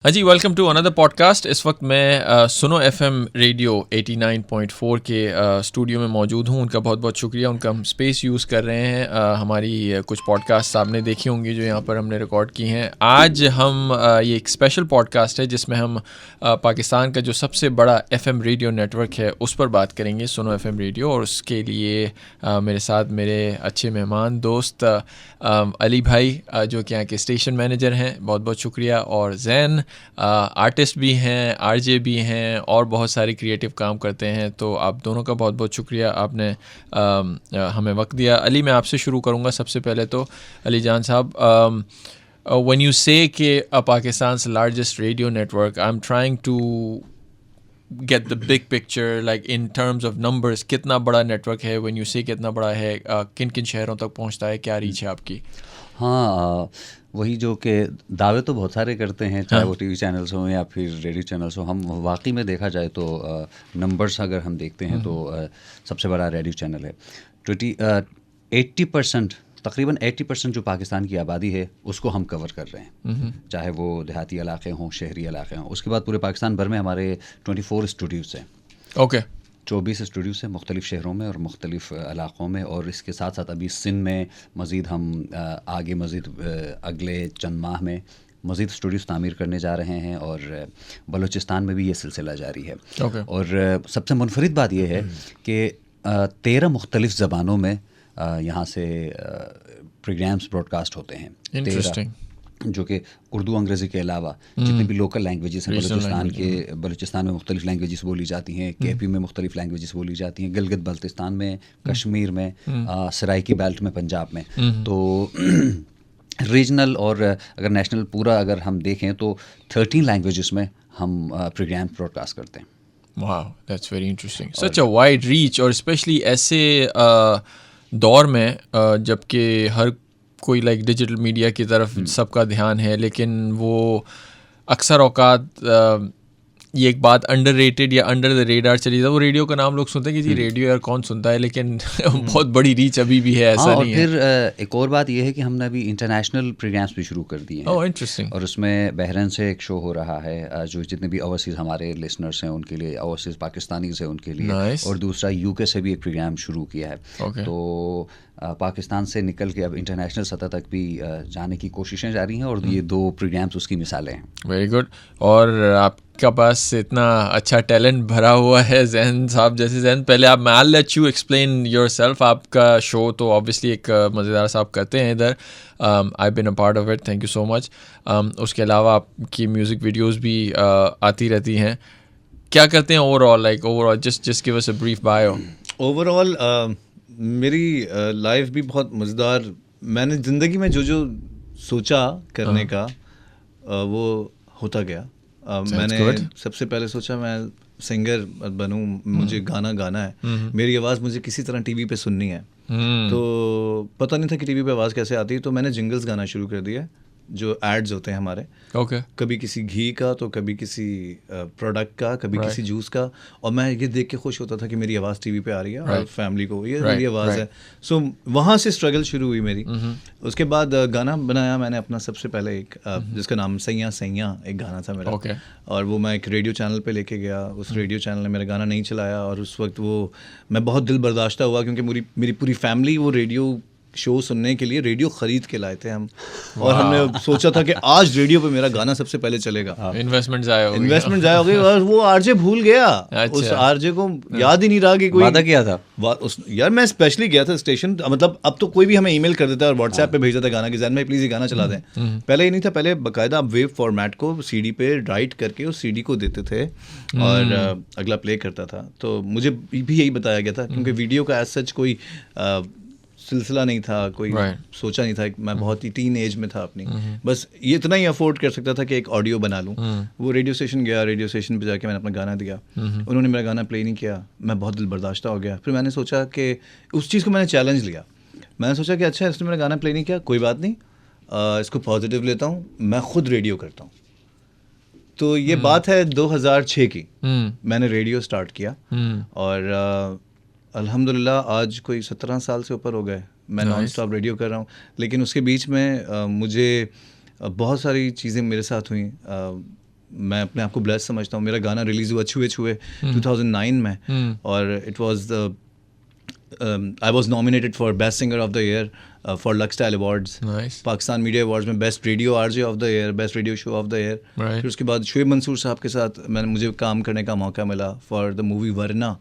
हाँ जी, welcome to another podcast. इस वक्त मैं सुनो एफएम रेडियो 89.4 के स्टूडियो में मौजूद हूँ। उनका बहुत बहुत शुक्रिया, उनका हम स्पेस यूज़ कर रहे हैं। हमारी कुछ पॉडकास्ट आपने देखी होंगी जो यहाँ पर हमने रिकॉर्ड की हैं। आज हम ये एक स्पेशल पॉडकास्ट है जिसमें हम पाकिस्तान का जो सबसे बड़ा एफएम रेडियो नेटवर्क है उस पर बात करेंगे, सुनो एफएम रेडियो। और उसके लिए मेरे साथ मेरे अच्छे मेहमान दोस्त अली भाई जो कि यहाँ के स्टेशन मैनेजर हैं, बहुत बहुत शुक्रिया। और जैन आर्टिस्ट भी हैं, आरजे भी हैं और बहुत सारे क्रिएटिव काम करते हैं। तो आप दोनों का बहुत बहुत शुक्रिया, आपने हमें वक्त दिया। अली, मैं आपसे शुरू करूँगा सबसे पहले। तो अली जान साहब, when you say कि Pakistan's largest radio network, I'm trying to get the big picture, like in terms of numbers, कितना बड़ा नेटवर्क है? when you say कितना बड़ा है, किन किन शहरों तक पहुँचता है, क्या रीच है आपकी? हाँ, वही जो कि दावे तो बहुत सारे करते हैं, चाहे वो टीवी चैनल्स हों या फिर रेडियो चैनल्स हों। हम वाकई में देखा जाए तो नंबर्स अगर हम देखते हैं तो सबसे बड़ा रेडियो चैनल है। 80% तकरीबन 80% जो पाकिस्तान की आबादी है उसको हम कवर कर रहे हैं, चाहे वो देहाती इलाके हों, शहरी इलाके हों। उसके बाद पूरे पाकिस्तान भर में हमारे 24 स्टूडियोज़ हैं। ओके 24 स्टूडियोज़ हैं मुख्तलिफ़ शहरों में और मुख्तलिफ़ इलाक़ों में। और इसके साथ साथ अभी सिंध में मज़ीद हम आगे मज़ीद अगले चंद माह में मज़ीद स्टूडियोज़ तामीर करने जा रहे हैं। और बलूचिस्तान में भी ये सिलसिला जारी है। ओके और सबसे मुनफरिद बात यह है कि 13 मुख्तलिफ़ ज़बानों में यहाँ से प्रोग्राम्स ब्रॉडकास्ट होते हैं। इंटरेस्टिंग। जो कि उर्दू अंग्रेज़ी के अलावा जितनी भी लोकल लैंग्वेजेस हैं बलूचिस्तान में मुख्तलिफ़ लैंग्वेजेस बोली जाती हैं, केपी में मुख्तलिफ़ लैंग्वेजेस बोली जाती हैं, गिलगित बल्तिस्तान में, कश्मीर में, सराइकी बेल्ट में, पंजाब में। तो रीजनल और अगर नेशनल पूरा अगर हम देखें तो 13 लैंग्वेजेस में हम प्रोग्राम ब्रॉडकास्ट करते हैं। वाह, that's very interesting, such a wide reach. और स्पेशली ऐसे दौर में जबकि हर कोई लाइक डिजिटल मीडिया की तरफ सबका ध्यान है, लेकिन वो अक्सर औकात ये एक बात अंडररेटेड या अंडर द रेडार चली जाती है। वो रेडियो का नाम लोग सुनते हैं कि जी रेडियो यार कौन सुनता है, लेकिन बहुत बड़ी रीच अभी भी है, ऐसा नहीं है। और फिर एक और बात यह है कि हमने अभी इंटरनेशनल प्रोग्राम्स भी शुरू कर दिए हैं। Oh interesting. और उसमें बहरीन से एक शो हो रहा है जो जितने भी ओवरसीज़ हमारे लिसनर्स हैं उनके लिए, ओवरसीज़ पाकिस्तानीज़ हैं उनके लिए। Nice. और दूसरा यूके से भी एक प्रोग्राम शुरू किया है। Okay. तो पाकिस्तान से निकल के अब इंटरनेशनल सतह तक भी जाने की कोशिशें जारी हैं और ये 2 प्रोग्राम्स उसकी मिसालें हैं। Very good. और आपका पास इतना अच्छा टैलेंट भरा हुआ है जैन साहब जैसे। जैन, पहले आप, मैं I let you explain yourself. आपका शो तो ऑब्वियसली एक मज़ेदार साहब करते हैं इधर, I been a part of it, thank you so much. उसके अलावा आपकी म्यूज़िक वीडियोस भी आती रहती हैं। क्या करते हैं overall, like overall just give us a brief bio. Overall मेरी लाइफ भी बहुत मज़ेदार। मैंने ज़िंदगी में जो जो सोचा करने का वो होता गया। मैंने सबसे पहले सोचा मैं सिंगर बनूं, मुझे गाना है, मेरी आवाज़ मुझे किसी तरह टीवी पे सुननी है। तो पता नहीं था कि टीवी पे आवाज़ कैसे आती है, तो मैंने जिंगल्स गाना शुरू कर दिया, जो एड्स होते हैं हमारे। ओके कभी किसी घी का, तो कभी किसी प्रोडक्ट का, कभी किसी जूस का। और मैं ये देख के खुश होता था कि मेरी आवाज़ टीवी पे आ रही है और फैमिली को ये मेरी आवाज़ है। सो वहाँ से स्ट्रगल शुरू हुई मेरी। उसके बाद गाना बनाया मैंने अपना सबसे पहले एक जिसका नाम सैया सैया एक गाना था मेरा। और वो मैं एक रेडियो चैनल पे लेके गया। उस रेडियो चैनल ने मेरा गाना नहीं चलाया और उस वक्त वो मैं बहुत दिल बर्दाश्ता हुआ, क्योंकि मेरी पूरी फैमिली वो रेडियो शो सुनने के लिए रेडियो ख़रीद के लाए थे हम। और हमने सोचा था कि आज रेडियो पे मेरा गाना सबसे पहले चलेगा। इन्वेस्टमेंट ज़ाया हो गई और वो आरजे भूल गया। उस आरजे को याद ही नहीं रहा कि कोई वादा किया था। यार मैं स्पेशली गया था स्टेशन, मतलब अब तो कोई भी हमें ईमेल कर देता है और व्हाट्सएप पे भेज देता है गाना कि जैन भाई प्लीज़ ये गाना चला दें। पहले ये नहीं था, पहले बाकायदा आप वेव फॉर्मेट को सीडी पे राइट करके उस सीडी को देते थे और अगला प्ले करता था। तो मुझे भी यही बताया गया था, क्योंकि वीडियो का एज सच कोई सिलसिला नहीं था, कोई सोचा नहीं था। मैं बहुत ही टीन एज में था अपनी, बस ये इतना ही अफोर्ड कर सकता था कि एक ऑडियो बना लूँ। वो रेडियो स्टेशन गया, रेडियो स्टेशन पे जाके मैंने अपना गाना दिया। उन्होंने मेरा गाना प्ले नहीं किया, मैं बहुत दिल बर्दाश्ता हो गया। फिर मैंने सोचा कि उस चीज़ को मैंने चैलेंज लिया। मैंने सोचा कि अच्छा इसने मेरा गाना प्ले नहीं किया, कोई बात नहीं, इसको पॉजिटिव लेता हूँ, मैं खुद रेडियो करता हूँ। तो ये बात है 2006 की। मैंने रेडियो स्टार्ट किया और अल्हम्दुलिल्लाह आज कोई 17 साल से ऊपर हो गए मैं नॉन स्टॉप रेडियो कर रहा हूँ। लेकिन उसके बीच में मुझे बहुत सारी चीज़ें मेरे साथ हुई। मैं अपने आप को ब्लेस समझता हूँ। मेरा गाना रिलीज़ हुआ छुए छुए 2009 में, और it was the I was nominated for best singer of the year for Lux style awards, Pakistan media awards में best radio RJ of the year, best radio show of the year. फिर उसके बाद शुएब मंसूर साहब के साथ मुझे काम करने का मौका मिला फॉर द मूवी वरना।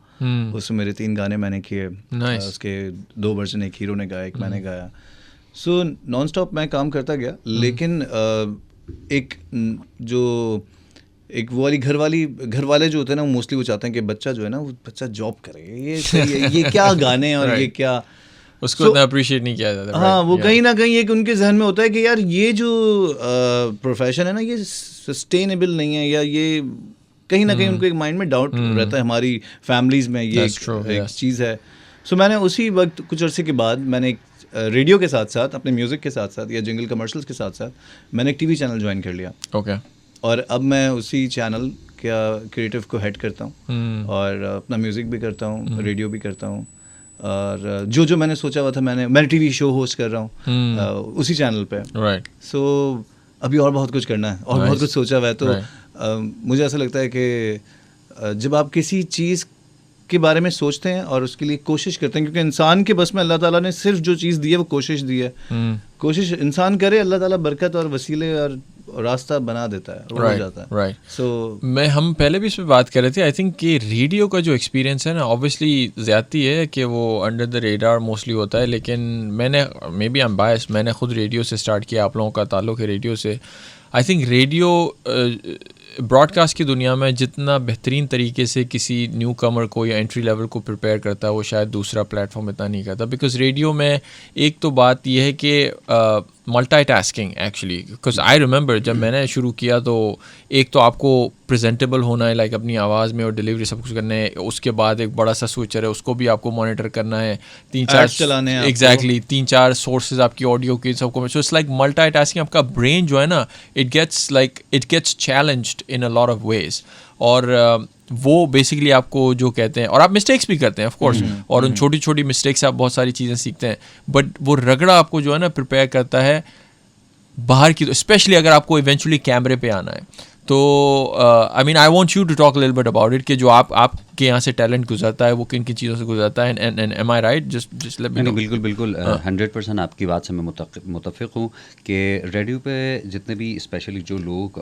उसमें मेरे 3 गाने मैंने किए, उसके 2 वर्जन, एक हीरो ने गाया, एक मैंने गाया। सो नॉन स्टॉप मैं काम करता गया, लेकिन एक जो एक वो वाली घर वाले जो होते हैं ना, मोस्टली वो चाहते हैं कि बच्चा जो है ना, वो बच्चा जॉब करे, ये क्या गाने और ये क्या, उसको इतना अप्रिशिएट नहीं किया जाता। हाँ, वो कहीं ना कहीं एक उनके जहन में होता है कि यार ये जो प्रोफेशन है ना, ये सस्टेनेबल नहीं है, या ये कहीं ना कहीं उनको एक माइंड में डाउट रहता है। हमारी फैमिलीज में ये एक चीज़ है। सो मैंने उसी वक्त कुछ अरसे के बाद मैंने एक रेडियो के साथ साथ, अपने म्यूज़िक के साथ साथ या जिंगल कमर्शियल्स के साथ साथ मैंने एक टीवी चैनल ज्वाइन कर लिया। ओके। और अब मैं उसी चैनल का क्रिएटिव को हेड करता हूँ, और अपना म्यूज़िक भी करता हूँ, रेडियो भी करता हूँ, और जो मैंने सोचा हुआ था, मैं टीवी शो होस्ट कर रहा हूँ उसी चैनल पे। राइट। सो अभी और बहुत कुछ करना है, और बहुत कुछ सोचा हुआ है। तो मुझे ऐसा लगता है कि जब आप किसी चीज़ के बारे में सोचते हैं और उसके लिए कोशिश करते हैं, क्योंकि इंसान के बस में अल्लाह ताला ने सिर्फ जो चीज़ दी है वो कोशिश दी है। कोशिश इंसान करे, अल्लाह ताला बरकत और वसीले और रास्ता बना देता है, हो जाता है। राइट। सो हम पहले भी इस पर बात कर रहे थे। आई थिंक कि रेडियो का जो एक्सपीरियंस है ना, ऑब्वियसली ज़्यादती है कि वो अंडर द रेडार मोस्टली होता है, लेकिन मैंने maybe I am biased, मैंने खुद रेडियो से स्टार्ट किया, आप लोगों का ताल्लुक़ है रेडियो से। आई थिंक रेडियो ब्रॉडकास्ट की दुनिया में जितना बेहतरीन तरीके से किसी न्यू कमर को या एंट्री लेवल को प्रिपेयर करता है, वो शायद दूसरा प्लेटफॉर्म इतना नहीं करता। बिकॉज रेडियो में एक तो बात यह है कि multitasking actually, because I remember जब मैंने शुरू किया तो एक तो आपको प्रेजेंटेबल होना है, लाइक अपनी आवाज़ में और डिलीवरी सब कुछ करना है, उसके बाद एक बड़ा सा स्विचर है, उसको भी आपको मॉनिटर करना है, 3-4 चलाने हैं, एग्जैक्टली 3-4 सोर्सेज आपकी ऑडियो की सबको। So it's like multitasking. आपका ब्रेन जो है ना, it gets challenged in a lot of ways, और वो बेसिकली आपको जो कहते हैं, और आप मिस्टेक्स भी करते हैं ऑफ कोर्स, और उन छोटी छोटी मिस्टेक से आप बहुत सारी चीज़ें सीखते हैं, बट वो रगड़ा आपको जो है ना प्रिपेयर करता है बाहर की, स्पेशली अगर आपको इवेंचुअली कैमरे पे आना है। तो I mean I want you to talk little bit about it, कि जो आपके यहाँ से टैलेंट गुजरता है वो किन किन चीज़ों से गुजरता है, and am I right? Just let me know. बिल्कुल 100% आपकी बात से मैं मुतफ़िक़ हूँ कि रेडियो पे जितने भी स्पेशली जो लोग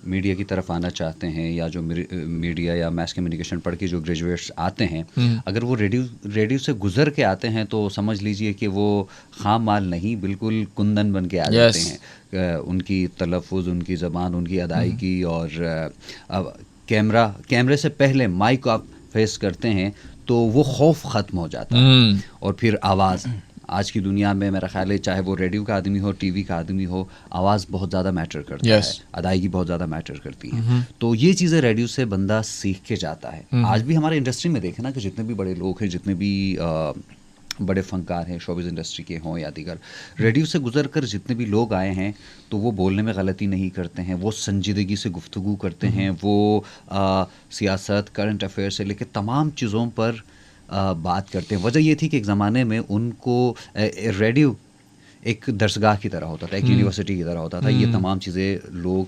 मीडिया की तरफ आना चाहते हैं, या जो मीडिया या मैस कम्युनिकेशन पढ़ के जो ग्रेजुएट्स आते हैं, अगर वो रेडियो से गुजर के आते हैं तो समझ लीजिए कि वो खाम माल नहीं, बिल्कुल कुंदन बन के आ जाते हैं। उनकी तलफ़ुज़, उनकी ज़बान, उनकी अदायगी, और कैमरे से पहले माइक आप फेस करते हैं तो वो खौफ ख़त्म हो जाता है। और फिर आवाज़, आज की दुनिया में मेरा ख्याल है चाहे वो रेडियो का आदमी हो, टीवी का आदमी हो, आवाज़ बहुत ज़्यादा मैटर करता है, अदायगी बहुत ज़्यादा मैटर करती है। तो ये चीज़ें रेडियो से बंदा सीख के जाता है। आज भी हमारे इंडस्ट्री में देखें ना कि जितने भी बड़े लोग हैं, जितने भी बड़े फनकार हैं, शोबिज़ इंडस्ट्री के हों या दीगर, रेडियो से गुजर कर जितने भी लोग आए हैं तो वो बोलने में गलती नहीं करते हैं, वो संजीदगी से गुफ्तगू करते हैं, वो सियासत, करंट अफेयर से लेकर तमाम चीज़ों पर बात करते हैं। वजह ये थी कि एक ज़माने में उनको रेडियो एक दरसगाह की तरह होता था, एक यूनिवर्सिटी की तरह होता था। ये तमाम चीज़ें लोग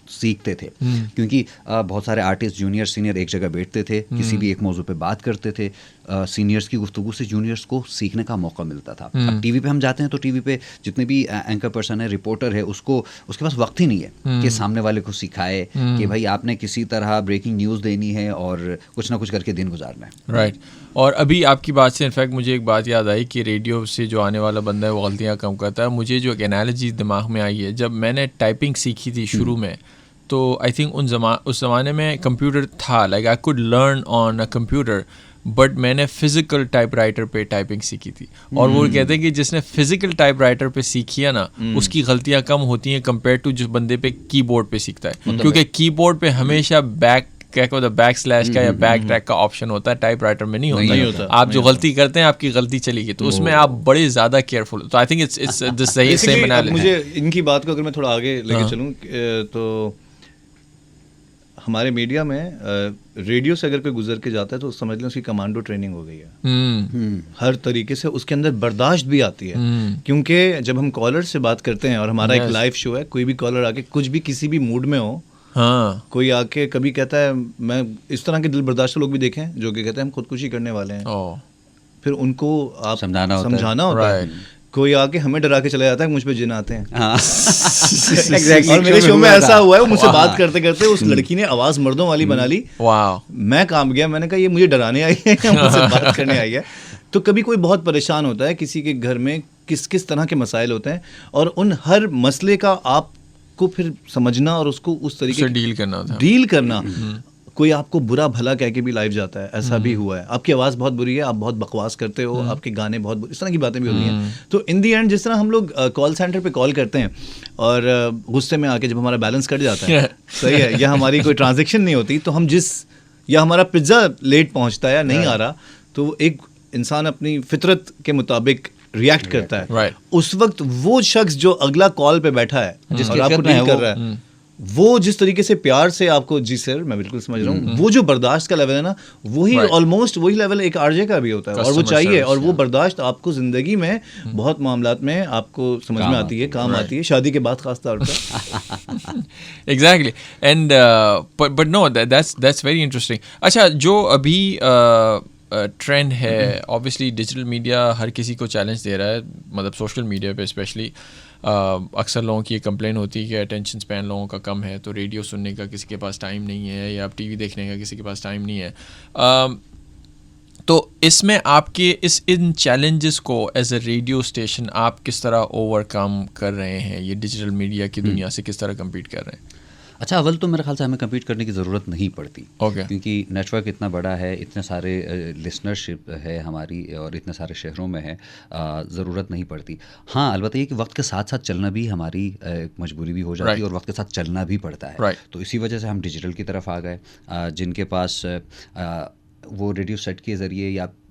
सीखते थे, क्योंकि बहुत सारे आर्टिस्ट जूनियर सीनियर एक जगह बैठते थे, किसी भी एक मौजू पे बात करते थे, सीनियर्स की गुफ्तगू से जूनियर्स को सीखने का मौका मिलता था। अब टीवी पे हम जाते हैं तो टीवी पे जितने भी एंकर पर्सन है, रिपोर्टर है, उसके पास वक्त ही नहीं है कि सामने वाले को सिखाए कि भाई आपने किसी तरह ब्रेकिंग न्यूज़ देनी है और कुछ ना कुछ करके दिन गुजारना है। राइट। और अभी आपकी बात से इनफैक्ट मुझे एक बात याद आई कि रेडियो से जो आने वाला बंदा है वो गलतियाँ कम करता है। मुझे जो एक एनालॉजी दिमाग में आई है, जब मैंने टाइपिंग सीखी थी शुरू में, तो आई थिंक उस ज़माने में कंप्यूटर था, like I could learn on a computer, but मैंने फ़िज़िकल टाइपराइटर पे टाइपिंग सीखी थी। और वो कहते हैं कि जिसने फ़िज़िकल टाइपराइटर पे सीखी है ना, उसकी गलतियाँ कम होती हैं कंपेयर टू जिस बंदे पे कीबोर्ड पे सीखता है, क्योंकि कीबोर्ड पे हमेशा बैक स्लैश का या बैक ट्रैक का ऑप्शन होता है, टाइपराइटर में नहीं होता। आप जो गलती करते हैं आपकी गलती चली गई, तो उसमें आप बड़े ज़्यादा केयरफुल। तो आई थिंक इट्स द सही सेम एनालिसिस। मुझे इनकी बात को अगर मैं थोड़ा आगे लेके चलूँ तो हमारे मीडिया में रेडियो से अगर कोई गुजर के जाता है तो समझ लें उसकी कमांडो ट्रेनिंग हो गई है। हर तरीके से उसके अंदर बर्दाश्त भी आती है, क्योंकि जब हम कॉलर से बात करते हैं और हमारा एक लाइव शो है, कोई भी कॉलर आके कुछ भी किसी भी मूड में हो, हाँ कोई आके कभी कहता है, मैं इस तरह के दिल बर्दाश्त लोग भी देखे हैं जो कि कहते हैं हम खुदकुशी करने वाले हैं, फिर उनको आप समझाना होता है। कोई आके हमें डरा के चला जाता है मुझ पे जिन आते हैं। और मेरे शो में ऐसा हुआ है, वो मुझसे बात करते करते उस लड़की ने आवाज मर्दों वाली बना ली। मैं काम गया, मैंने कहा ये मुझे डराने आई है या मुझसे बात करने आई है। तो कभी कोई बहुत परेशान होता है, किसी के घर में किस तरह के मसाइल होते हैं, और उन हर मसले का आपको फिर समझना और उसको उस तरीके से डील करना। कोई आपको बुरा भला कह के भी लाइव जाता है, ऐसा भी हुआ है। आपकी आवाज़ बहुत बुरी है, आप बहुत बकवास करते हो, आपके गाने बहुत इस तरह की बातें भी होती हैं। तो इन दी एंड जिस तरह हम लोग कॉल सेंटर पे कॉल करते हैं और गुस्से में आके जब हमारा बैलेंस कट जाता है, सही है, या हमारी कोई ट्रांजेक्शन नहीं होती, तो हम या हमारा पिज्ज़ा लेट पहुंचता है या नहीं आ रहा, तो एक इंसान अपनी फितरत के मुताबिक रिएक्ट करता है। उस वक्त वो शख्स जो अगला कॉल पे बैठा है और आपको डील कर रहा है, वो जिस तरीके से प्यार से आपको, जी सर मैं बिल्कुल समझ रहा हूँ, वो जो बर्दाश्त का लेवल है ना, वही ऑलमोस्ट वही लेवल एक आरजे का भी होता है, और वो चाहिए। और वो बर्दाश्त आपको जिंदगी में बहुत मामलात में आपको समझ में आती है, काम आती है, शादी के बाद खास तौर पर। Exactly. And but no, that's very interesting. अच्छा, जो अभी ट्रेंड है, ऑब्वियसली डिजिटल मीडिया हर किसी को चैलेंज दे रहा है, मतलब सोशल मीडिया पे स्पेशली अक्सर लोगों की कंप्लेन होती है कि अटेंशन स्पैन लोगों का कम है, तो रेडियो सुनने का किसी के पास टाइम नहीं है, या टीवी देखने का किसी के पास टाइम नहीं है। तो इसमें आपके इन चैलेंजेस को एज अ रेडियो स्टेशन आप किस तरह ओवरकम कर रहे हैं? ये डिजिटल मीडिया की दुनिया से किस तरह कम्पीट कर रहे हैं? अच्छा, अव्वल तो मेरे ख्याल से हमें कम्पीट करने की ज़रूरत नहीं पड़ती, क्योंकि नेटवर्क इतना बड़ा है, इतने सारे लिसनरशिप है हमारी, और इतने सारे शहरों में है, ज़रूरत नहीं पड़ती। हाँ, अलबत्ता ये कि वक्त के साथ साथ चलना भी हमारी एक मजबूरी भी हो जाती है, और वक्त के साथ चलना भी पड़ता है। तो इसी वजह से हम डिजिटल की तरफ आ गए। जिनके पास वो रेडियो सेट के ज़रिए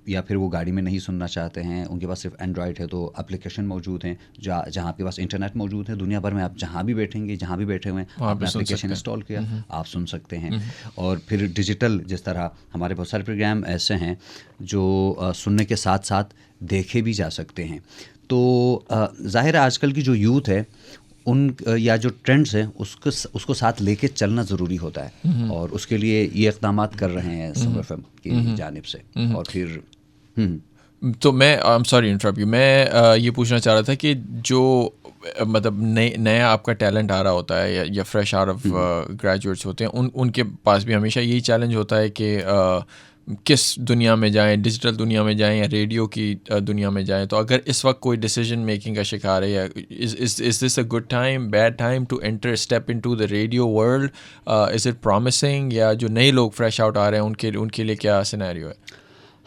या फिर वो गाड़ी में नहीं सुनना चाहते हैं, उनके पास सिर्फ एंड्रॉयड है, तो एप्लीकेशन मौजूद हैं जहाँ आपके पास इंटरनेट मौजूद है। दुनिया भर में आप जहाँ भी बैठेंगे, जहाँ भी बैठे हुए हैं, आपने एप्लीकेशन इंस्टॉल किया, आप सुन सकते हैं। और फिर डिजिटल, जिस तरह हमारे बहुत सारे प्रोग्राम ऐसे हैं जो सुनने के साथ साथ देखे भी जा सकते हैं। तो ज़ाहिर है आजकल की जो यूथ है, या जो ट्रेंड्स हैं उसको साथ लेके चलना ज़रूरी होता है, और उसके लिए ये इक़दामात कर रहे हैं सब एफएम की जानिब से। और फिर तो मैं I am sorry interrupt you, मैं ये पूछना चाह रहा था कि जो मतलब नया आपका टैलेंट आ रहा होता है, या फ्रेश आउट ऑफ ग्रेजुएट्स होते हैं, उनके पास भी हमेशा यही चैलेंज होता है कि किस दुनिया में जाएं, डिजिटल दुनिया में जाएं या रेडियो की दुनिया में जाएं। तो अगर इस वक्त कोई डिसीजन मेकिंग का शिकार है, या is this a good time, bad time to enter step into the radio world, is it promising, या जो नए लोग फ्रेश आउट आ रहे हैं उनके लिए क्या सिनेरियो है?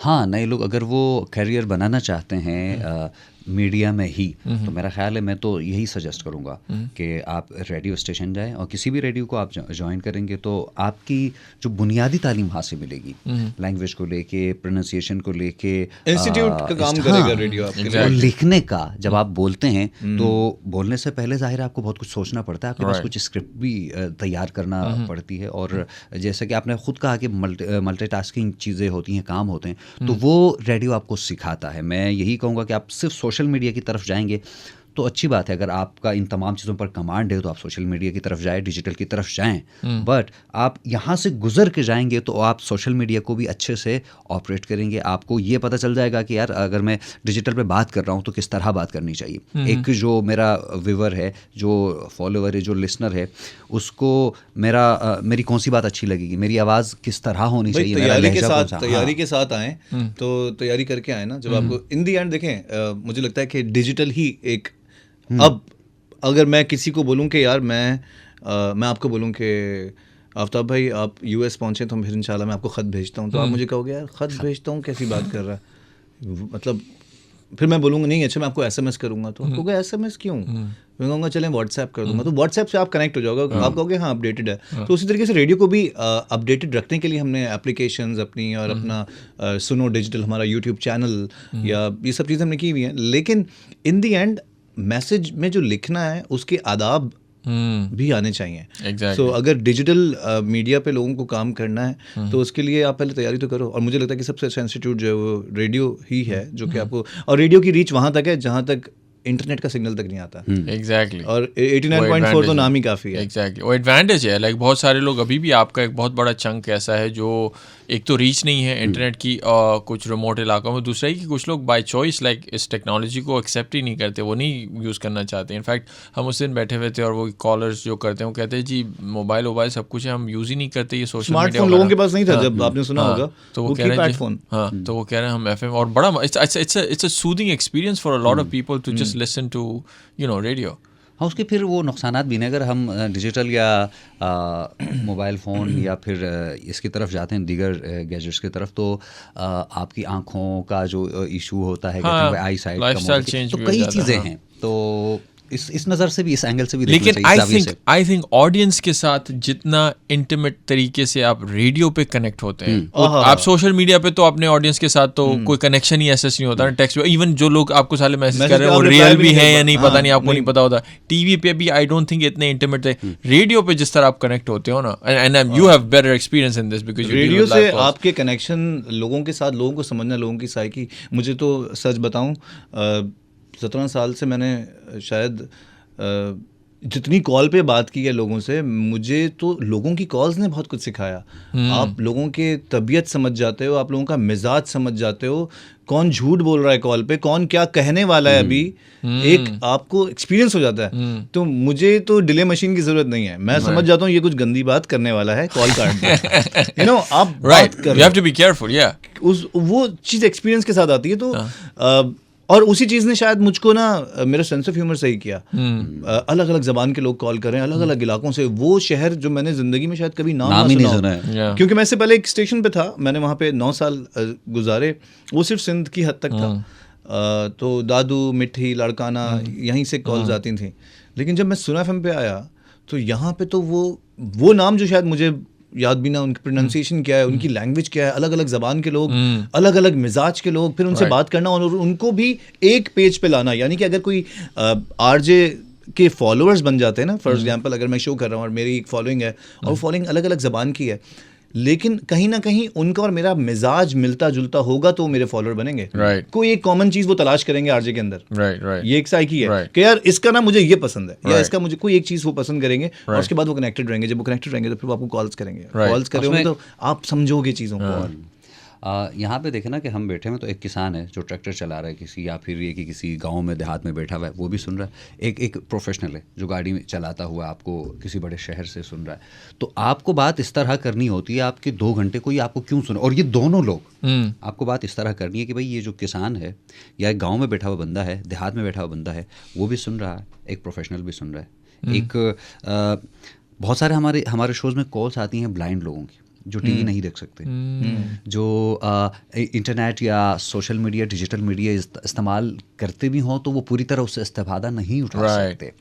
हाँ, नए लोग अगर वो करियर बनाना चाहते हैं मीडिया में ही, तो मेरा ख्याल है मैं तो यही सजेस्ट करूँगा कि आप रेडियो स्टेशन जाएं, और किसी भी रेडियो को आप ज्वाइन करेंगे तो आपकी जो बुनियादी तालीम हासिल मिलेगी, लैंग्वेज को लेके, प्रोनाउंसिएशन को लेके, इंस्टीट्यूट का काम करेगा रेडियो आपके लिए। और लिखने का, जब आप बोलते हैं तो बोलने से पहले ज़ाहिर है आपको बहुत कुछ सोचना पड़ता है, आपके पास कुछ स्क्रिप्ट भी तैयार करना पड़ती है। और जैसे कि आपने खुद कहा कि मल्टीटास्किंग चीज़ें होती हैं, काम होते हैं, तो वो रेडियो आपको सिखाता है। मैं यही कहूँगा कि आप सिर्फ सोशल मीडिया की तरफ जाएंगे तो अच्छी बात है, अगर आपका इन तमाम चीज़ों पर कमांड है तो आप सोशल मीडिया की तरफ जाएं, डिजिटल की तरफ जाएं। बट आप यहाँ से गुजर के जाएंगे तो आप सोशल मीडिया को भी अच्छे से ऑपरेट करेंगे। आपको ये पता चल जाएगा कि यार अगर मैं डिजिटल पे बात कर रहा हूँ तो किस तरह बात करनी चाहिए। एक जो मेरा व्यूअर है, जो फॉलोअर है, जो लिसनर है, उसको मेरी कौन सी बात अच्छी लगेगी, मेरी आवाज़ किस तरह होनी चाहिए, तैयारी के साथ आएँ, तो तैयारी करके आए ना। जब आपको इन दी एंड देखें, मुझे लगता है कि डिजिटल ही एक, अब अगर मैं किसी को बोलूं कि यार मैं आपको बोलूं कि आफ्ताब भाई आप यूएस पहुंचे तो फिर इंशाल्लाह मैं आपको ख़त भेजता हूं, तो आप मुझे कहोगे यार ख़त भेजता हूं, कैसी बात कर रहा है, मतलब फिर मैं बोलूँगा नहीं अच्छा मैं आपको एसएमएस करूँगा, तो आप कहोगे एसएमएस क्यों, मैं कहूँगा चलें व्हाट्सएप कर दूंगा, तो व्हाट्सएप से आप कनेक्ट हो जाओगे, आप कहोगे हाँ अपडेटेड है। तो उसी तरीके से रेडियो को भी अपडेटेड रखने के लिए हमने एप्लीकेशंस अपनी और अपना सुनो डिजिटल, हमारा यूट्यूब चैनल, या ये सब चीज़ें हमने की हुई हैं। लेकिन इन दी एंड मैसेज में जो लिखना है उसके आदाब भी आने चाहिए। सो अगर डिजिटल मीडिया पे लोगों को काम करना है तो उसके लिए आप पहले तैयारी तो करो। और मुझे लगता है कि सबसे अच्छा इंस्टीट्यूट जो है वो रेडियो ही है, जो कि आपको, और रेडियो की रीच वहाँ तक है जहाँ तक इंटरनेट का सिग्नल तक नहीं आता। एग्जैक्टली, और 89.4 तो नाम ही काफ़ी है। एग्जैक्टली, वो एडवांटेज है। लाइक बहुत सारे लोग, अभी भी आपका एक बहुत बड़ा चंक ऐसा है जो एक तो रीच नहीं है इंटरनेट की कुछ रिमोट इलाकों में, दूसरा ही कि कुछ लोग बाय चॉइस लाइक इस टेक्नोलॉजी को एक्सेप्ट ही नहीं करते, वो नहीं यूज़ करना चाहते। इनफैक्ट हम उस दिन बैठे हुए थे और वो कॉलर्स जो करते हैं वो कहते हैं जी मोबाइल सब कुछ है, हम यूज़ ही नहीं करते ये सोशल मीडिया। स्मार्टफोन लोगों के पास नहीं था जब आपने सुना होगा, तो वो कह रहे हैं फोन, हाँ, तो वो कह रहे हैं हम FM, और बड़ा it's a soothing experience for a lot of people to just listen to radio. हाँ, उसके फिर वो नुकसानात भी नहीं, अगर हम डिजिटल या मोबाइल फ़ोन या फिर इसकी तरफ जाते हैं दीगर गैजेट्स की तरफ, तो आपकी आँखों का जो इशू होता है, कहते हैं आई साइट का, तो कई चीज़ें हैं। तो इस नज़र से भी, इस एंगल से भी, लेकिन आई थिंक ऑडियंस के साथ जितना इंटीमेट तरीके से आप रेडियो पे कनेक्ट होते हैं, आप सोशल मीडिया पे तो अपने ऑडियंस के साथ तो कोई कनेक्शन ही ऐसा नहीं होता ना, टेक्स्ट पे इवन जो लोग आपको साले मैसेज कर रहे हैं वो रियल भी है या नहीं पता नहीं, आपको नहीं पता होता। टीवी पे भी आई डोंट थिंक इतने इंटीमेट है। रेडियो पे जिस तरह आप कनेक्ट होते हो ना, and you have better experience in this because radio से आपके कनेक्शन लोगों के साथ, लोगों को समझना, लोगों की साइकी। मुझे तो सच बताऊं, 17 साल से मैंने शायद जितनी कॉल पे बात की है लोगों से, मुझे तो लोगों की कॉल्स ने बहुत कुछ सिखाया। आप लोगों के तबीयत समझ जाते हो, आप लोगों का मिजाज समझ जाते हो, कौन झूठ बोल रहा है कॉल पे, कौन क्या कहने वाला है अभी, एक आपको एक्सपीरियंस हो जाता है। तो मुझे तो डिले मशीन की जरूरत नहीं है, मैं समझ जाता हूँ ये कुछ गंदी बात करने वाला है कॉल काट आप बात कर, you have to be careful, yeah. वो चीज़ एक्सपीरियंस के साथ आती है। तो और उसी चीज़ ने शायद मुझको ना मेरा सेंस ऑफ ह्यूमर सही किया। अलग अलग ज़बान के लोग कॉल कर रहे हैं, अलग अलग इलाकों से, वो शहर जो मैंने ज़िंदगी में शायद कभी नाम ही नहीं सुना है। क्योंकि मैं इससे पहले एक स्टेशन पे था, मैंने वहाँ पे 9 साल गुजारे, वो सिर्फ सिंध की हद तक था। तो दादू, मिठी, लड़काना, यहीं से कॉल्स आती थी। लेकिन जब मैं सुना FM पे आया तो यहाँ पे तो वो नाम जो शायद मुझे याद भी ना, उनकी प्रोनाउंसिएशन क्या है, उनकी लैंग्वेज क्या है, अलग अलग ज़बान के लोग, अलग अलग मिजाज के लोग, फिर उनसे बात करना और उनको भी एक पेज पे लाना। यानी कि अगर कोई RJ के फॉलोअर्स बन जाते हैं ना, फॉर एग्जांपल अगर मैं शो कर रहा हूँ और मेरी एक फॉलोइंग है और फॉलोइंग अलग अलग ज़बान की है, लेकिन कहीं ना कहीं उनका और मेरा मिजाज मिलता जुलता होगा तो मेरे फॉलोअर बनेंगे। कोई एक कॉमन चीज वो तलाश करेंगे RJ के अंदर। ये एक साइकी है कि यार इसका ना मुझे ये पसंद है, या इसका मुझे कोई एक चीज वो पसंद करेंगे, और उसके बाद वो कनेक्टेड रहेंगे। जब वो कनेक्टेड रहेंगे तो फिर वो आपको कॉल्स करेंगे, कॉल्स करेंगे तो आप समझोगे चीज़ों को। यहाँ पे देखे ना कि हम बैठे हैं तो एक किसान है जो ट्रैक्टर चला रहा है किसी, या फिर ये कि किसी गांव में देहात में बैठा हुआ है वो भी सुन रहा है, एक प्रोफेशनल है जो गाड़ी में चलाता हुआ आपको किसी बड़े शहर से सुन रहा है। तो आपको बात इस तरह करनी होती है, आपके 2 घंटे कोई आपको क्यों सुने, और ये दोनों लोग आपको बात इस तरह करनी है कि भाई ये जो किसान है या एक गाँव में बैठा हुआ बंदा है, देहात में बैठा हुआ बंदा है, वो भी सुन रहा है, एक प्रोफेशनल भी सुन रहा है। एक बहुत सारे हमारे शोज़ में कॉल्स आती हैं ब्लाइंड लोगों की जो टीवी नहीं देख सकते, जो इंटरनेट या सोशल मीडिया, डिजिटल मीडिया इस्तेमाल करते भी हों तो वो पूरी तरह उससे इस्तेफादा नहीं उठा सकते।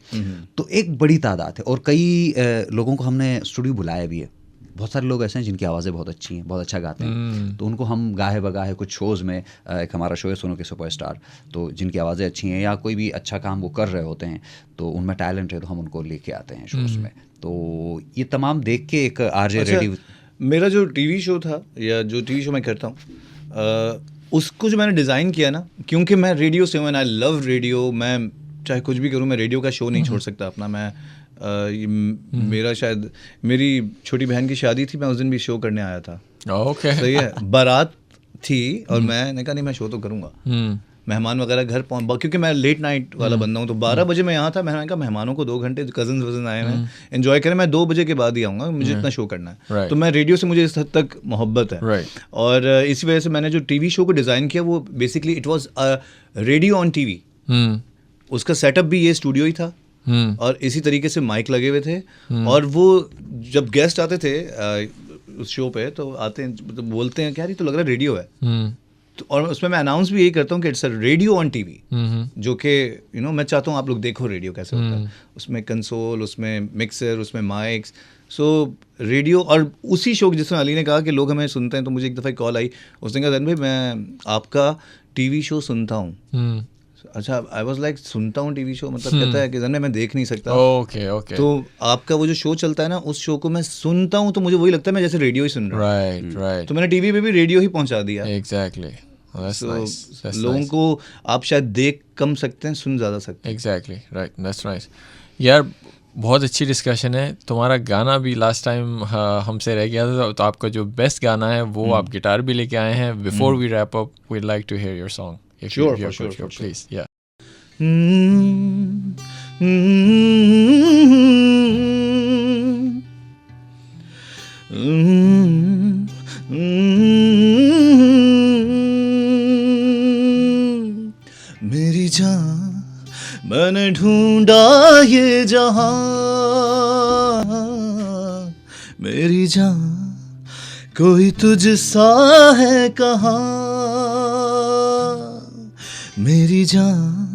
तो एक बड़ी तादाद है, और कई लोगों को हमने स्टूडियो बुलाया भी है। बहुत सारे लोग ऐसे हैं जिनकी आवाज़ें बहुत अच्छी हैं, बहुत अच्छा गाते हैं, तो उनको हम गाहे बगाहे कुछ शोज़ में, एक हमारा शो है सुनो के सुपरस्टार, तो जिनकी आवाज़ें अच्छी हैं या कोई भी अच्छा काम वो कर रहे होते हैं तो उनमें टैलेंट है तो हम उनको लेके आते हैं शोज़ में। तो ये तमाम देख के एक RJ रेडियो, मेरा जो टीवी शो था या जो टीवी शो मैं करता हूँ, उसको जो मैंने डिज़ाइन किया ना, क्योंकि मैं रेडियो से हूँ, आई लव रेडियो, मैं चाहे कुछ भी करूँ मैं रेडियो का शो नहीं छोड़ सकता अपना। मैं मेरा शायद मेरी छोटी बहन की शादी थी, मैं उस दिन भी शो करने आया था। सही है, बारात थी और मैंने कहा नहीं मैं शो तो करूँगा। मेहमान वगैरह घर पहुँच, क्योंकि मैं लेट नाइट वाला बंदा हूँ, तो 12 बजे मैं यहाँ था। मैंने कहा मेहमानों को 2 घंटे, कजन वजन आए हैं, एंजॉय करें, मैं 2 बजे के बाद ही आऊँगा, मुझे इतना शो करना है। तो मैं रेडियो से मुझे इस हद तक मोहब्बत है, और इसी वजह से मैंने जो टीवी शो को डिज़ाइन किया वो basically it was radio on TV. उसका सेटअप भी ये स्टूडियो ही था, और इसी तरीके से माइक लगे हुए थे, और वो जब गेस्ट आते थे उस शो पे तो आते हैं तो बोलते हैं क्या ये तो लग रहा है रेडियो है। तो और उसमें मैं अनाउंस भी यही करता हूँ कि it's a radio on TV, जो कि मैं चाहता हूँ आप लोग देखो रेडियो कैसे होता है। उसमें कंसोल, उसमें मिक्सर, उसमें माइक्स, सो रेडियो। और उसी शो जिसमें अली ने कहा कि लोग हमें सुनते हैं, तो मुझे एक दफ़ा कॉल आई, उसने कहा भाई मैं आपका टीवी शो सुनता हूँ। अच्छा, आई वॉज लाइक सुनता हूँ टीवी शो, मतलब कहता है कि जन मैं देख नहीं सकता। ओके। तो आपका वो जो शो चलता है ना, उस शो को मैं सुनता हूँ तो मुझे वही लगता है मैं जैसे रेडियो ही सुन रहा हूँ। राइट। तो मैंने टीवी पे भी रेडियो ही पहुँचा दिया। Exactly. That's So, nice. That's लोगों nice. को आप शायद देख कम सकते हैं, सुन ज़्यादा सकते हैं. Exactly, right. That's nice. यार बहुत अच्छी डिस्कशन है. तुम्हारा गाना भी लास्ट टाइम हमसे रह गया था, तो आपका जो बेस्ट गाना है वो आप गिटार भी लेके आए हैं. Before we wrap up, we'd like to hear your song. Sure, for sure. Please, yeah. मेरी जान, मैंने ढूंढा ये जहां, मेरी जान, कोई तुझसा है कहाँ. मेरी जान,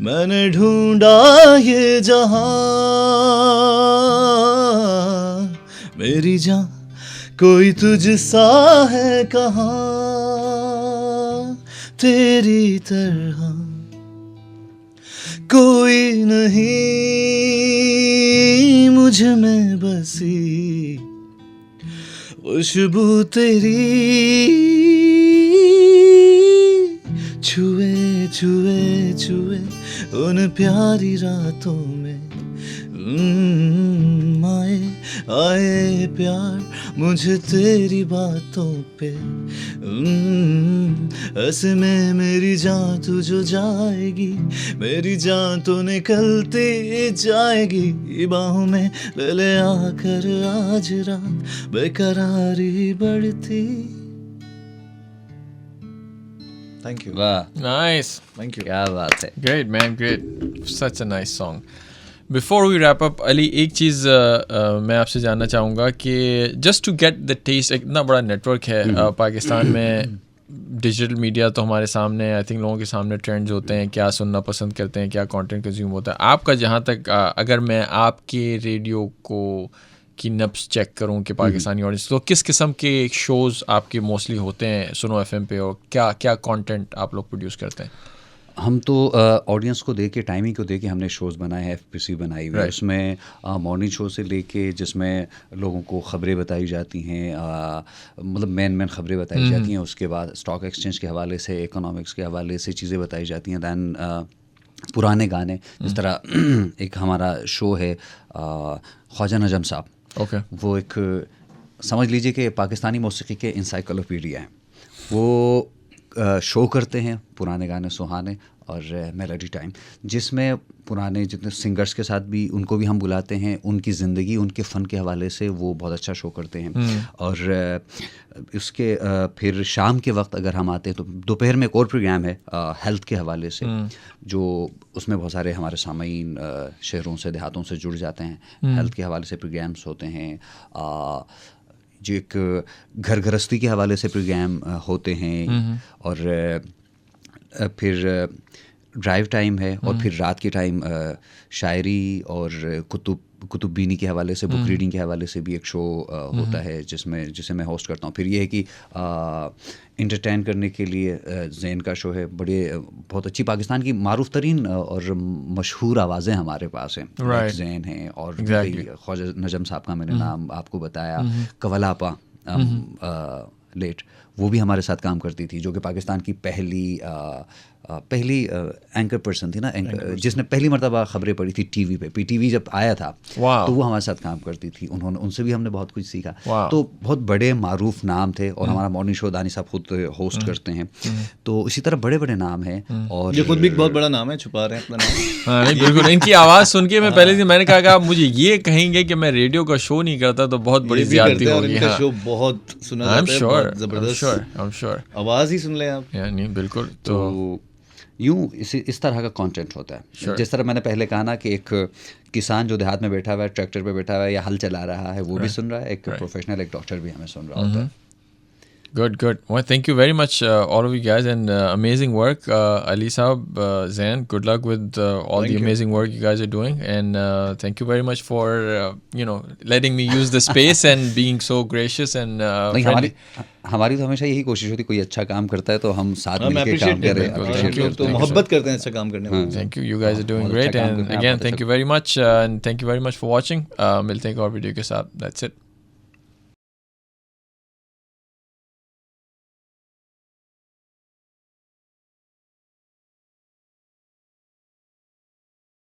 मैंने ढूंढा ये जहां, मेरी जान, कोई तुझसा है कहाँ. तेरी तरह कोई नहीं मुझ में बसी, खुशबू तेरी छुए छुए छुए उन प्यारी रातों में. आए आए प्यार मुझे तेरी बातों पे. ऐसे में मेरी जान तू जो जाएगी, मेरी जान तो निकलती जाएगी. बाहों में ले ले आकर आज रात बेकरारी बढ़ती. Thank you. वाह, Nice. Thank you. क्या बात है. Great, man. Great. Such a nice song. Before we wrap up, Ali, एक चीज़ मैं आपसे जानना चाहूँगा कि just to get the taste, इतना बड़ा नेटवर्क है पाकिस्तान में. डिजिटल मीडिया तो हमारे सामने, आई थिंक लोगों के सामने ट्रेंड्स होते हैं, क्या सुनना पसंद करते हैं, क्या कंटेंट कंज्यूम होता है. आपका जहाँ तक अगर मैं आपके रेडियो को की नब्स चेक करूँ कि पाकिस्तानी ऑडियंस, तो किस किस्म के शोज़ आपके मोस्टली होते हैं सुनो FM पे, और क्या क्या कंटेंट आप लोग प्रोड्यूस करते हैं? हम तो ऑडियंस को देके, टाइमिंग को देके हमने शोज़ बनाए हैं. FPC बनाई हुई है. उसमें मॉर्निंग शो से लेके जिसमें लोगों को ख़बरें बताई जाती हैं, मतलब मेन ख़बरें बताई जाती हैं. उसके बाद स्टॉक एक्सचेंज के हवाले से, इकोनॉमिक्स के हवाले से चीज़ें बताई जाती हैं. दैन पुराने गाने, जिस तरह एक हमारा शो है ख्वाजा नजम साहब. ओके. वो एक समझ लीजिए कि पाकिस्तानी मौसीकी के इंसाइक्लोपीडिया हैं. वो शो करते हैं पुराने गाने सुहाने और मेलोडी टाइम, जिसमें पुराने जितने सिंगर्स के साथ भी उनको भी हम बुलाते हैं, उनकी ज़िंदगी, उनके फ़न के हवाले से वो बहुत अच्छा शो करते हैं. और उसके फिर शाम के वक्त अगर हम आते हैं तो दोपहर में एक और प्रोग्राम है हेल्थ के हवाले से, जो उसमें बहुत सारे हमारे सामीन शहरों से, देहातों से जुड़ जाते हैं. हेल्थ के हवाले से प्रोग्राम्स होते हैं. जो एक घर गृहस्थी के हवाले से प्रोग्राम होते हैं. और फिर ड्राइव टाइम है. और फिर रात के टाइम शायरी और कुतुब बीनी के हवाले से, बुक रीडिंग के हवाले से भी एक शो होता है जिसे मैं होस्ट करता हूँ. फिर ये है कि इंटरटेन करने के लिए जैन का शो है. बहुत अच्छी पाकिस्तान की मारूफ तरीन और मशहूर आवाज़ें हमारे पास हैं. जैन हैं और ख्वाजा नजम साहब का मैंने नाम आपको बताया. कवलापा लेट, वो भी हमारे साथ काम करती थी, जो कि पाकिस्तान की पहली एंकर पर्सन थी ना, जिसने पहली मरतबा खबरें पढ़ी थी टीवी पे. PTV जब आया था तो वो हमारे साथ काम करती थी. उनसे भी हमने बहुत कुछ सीखा. तो बहुत बड़े मारूफ नाम थे. और हमारा मॉर्निंग शो दानी साहब खुद होस्ट करते हैं. तो इसी तरह बड़े बड़े नाम हैं. और ये खुद भी एक बहुत बड़ा नाम है, छुपा रहे हैं अपना नाम. हाँ नहीं, बिल्कुल. इनकी आवाज़ सुन के मैं पहले दिन मैंने कहा कि आप मुझे ये कहेंगे कि मैं रेडियो का शो नहीं करता तो बहुत बड़ी ज़्यादती होगी. इनका शो बहुत सुना जाता है, बहुत ज़बरदस्त. I'm sure. आवाज़ ही सुन लें आप. नहीं, बिल्कुल. तो यूँ इस तरह का कंटेंट होता है. जिस तरह मैंने पहले कहा ना कि एक किसान जो देहात में बैठा हुआ है, ट्रैक्टर पे बैठा हुआ है या हल चला रहा है, वो भी सुन रहा है. एक प्रोफेशनल, एक डॉक्टर भी हमें सुन रहा होता है. Good. Well, thank you very much, all of you guys, and amazing work. Ali Saab, Zain, good luck with all the amazing work you guys are doing, and thank you very much for letting me use the space and being so gracious and friendly. हमारी तो हमेशा यही कोशिश होती है, कोई अच्छा काम करता है तो हम साथ मिलकर काम करें. तो मोहब्बत करते हैं अच्छा काम करने में. Thank you. You guys are doing great, and again, thank you very much, and thank you very much for watching. मिलते हैं एक और वीडियो के साथ. That's it.